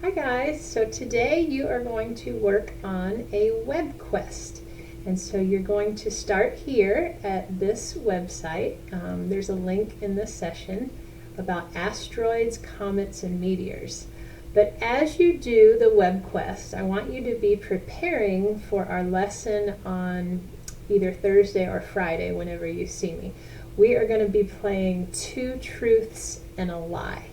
Hi guys, so today you are going to work on a web quest. And so you're going to start here at this website. There's a link in this session about asteroids, comets, and meteors. But as you do the web quest, I want you to be preparing for our lesson on either Thursday or Friday whenever you see me. We are going to be playing two truths and a lie.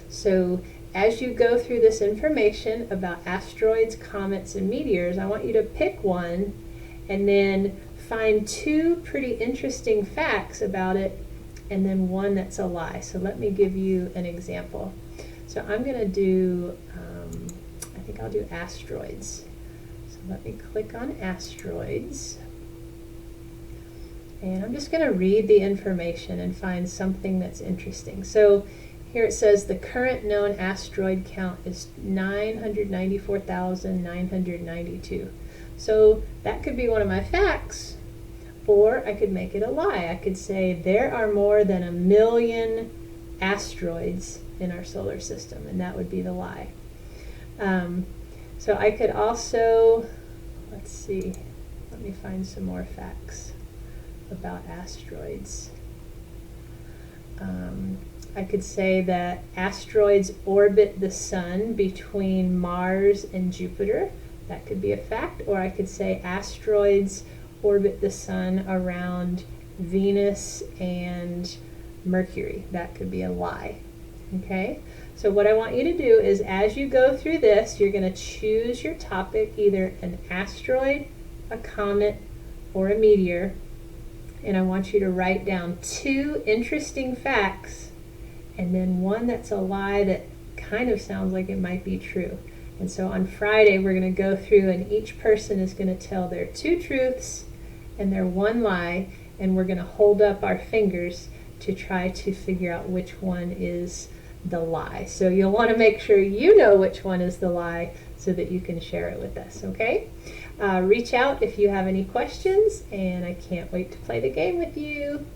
So as you go through this information about asteroids, comets, and meteors, I want you to pick one and then find two pretty interesting facts about it and then one that's a lie. So let me give you an example. So I'm going to do, I think I'll do asteroids. So let me click on asteroids. And I'm just going to read the information and find something that's interesting. So here it says the current known asteroid count is 994,992. So that could be one of my facts, or I could make it a lie. I could say there are more than 1 million asteroids in our solar system, and that would be the lie. So I could also, let's see, let me find some more facts about asteroids. I could say that asteroids orbit the sun between Mars and Jupiter. That could be a fact. Or I could say asteroids orbit the sun around Venus and Mercury. That could be a lie. Okay? So what I want you to do is as you go through this, you're going to choose your topic, either an asteroid, a comet, or a meteor. And I want you to write down two interesting facts and then one that's a lie that kind of sounds like it might be true. And so on Friday we're going to go through and each person is going to tell their two truths and their one lie, and we're going to hold up our fingers to try to figure out which one is the lie. So you'll want to make sure you know which one is the lie so that you can share it with us, okay? Reach out if you have any questions, and I can't wait to play the game with you.